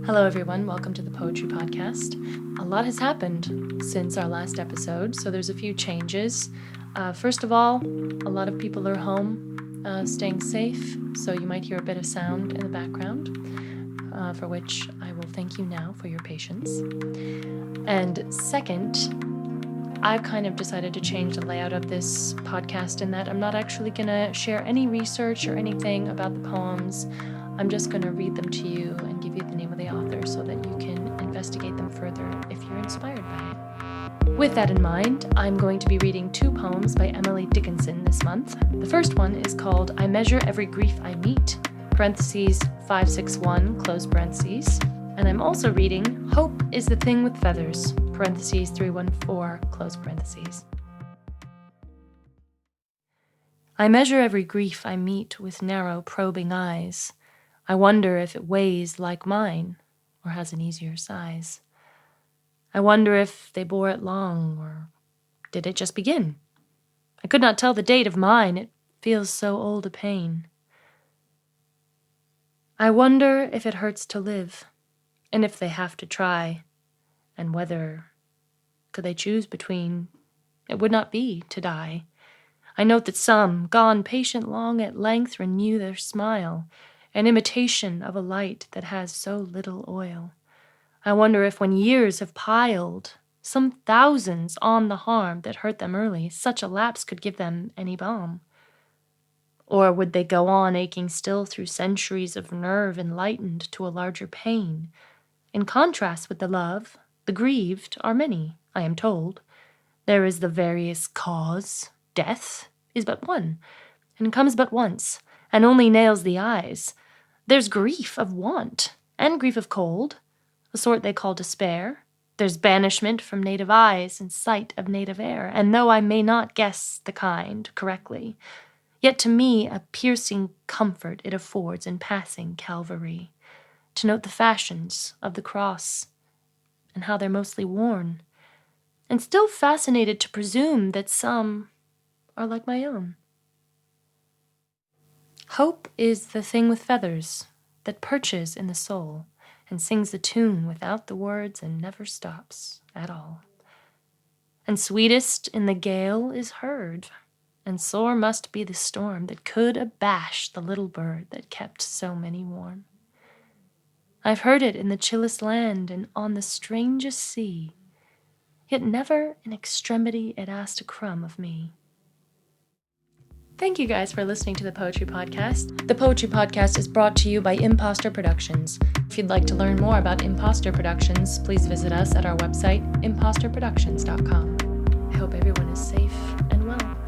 Hello everyone, welcome to the Poetry Podcast. A lot has happened since our last episode, so there's a few changes. First of all, a lot of people are home, staying safe, so you might hear a bit of sound in the background, for which I will thank you now for your patience. And second, I've kind of decided to change the layout of this podcast in that I'm not actually going to share any research or anything about the poems. I'm just going to read them to you and give you the name of the author so that you can investigate them further if you're inspired by it. With that in mind, I'm going to be reading two poems by Emily Dickinson this month. The first one is called I Measure Every Grief I Meet, parentheses 561, close parentheses. And I'm also reading Hope is the Thing with Feathers, parentheses 314, close parentheses. I measure every grief I meet with narrow, probing eyes. I wonder if it weighs like mine, or has an easier size. I wonder if they bore it long, or did it just begin? I could not tell the date of mine, it feels so old a pain. I wonder if it hurts to live, and if they have to try, and whether could they choose between, it would not be to die. I note that some, gone patient long at length, renew their smile, an imitation of a light that has so little oil. I wonder if when years have piled some thousands on the harm that hurt them early, such a lapse could give them any balm. Or would they go on aching still through centuries of nerve enlightened to a larger pain? In contrast with the love, the grieved are many, I am told. There is the various cause, death is but one, and comes but once, and only nails the eyes. There's grief of want, and grief of cold, a sort they call despair. There's banishment from native eyes and sight of native air, and though I may not guess the kind correctly, yet to me a piercing comfort it affords in passing Calvary, to note the fashions of the cross and how they're mostly worn, and still fascinated to presume that some are like my own. Hope is the thing with feathers that perches in the soul and sings the tune without the words and never stops at all. And sweetest in the gale is heard, and sore must be the storm that could abash the little bird that kept so many warm. I've heard it in the chillest land and on the strangest sea, yet never in extremity it asked a crumb of me. Thank you guys for listening to the Poetry Podcast. The Poetry Podcast is brought to you by Imposter Productions. If you'd like to learn more about Imposter Productions, please visit us at our website, imposterproductions.com. I hope everyone is safe and well.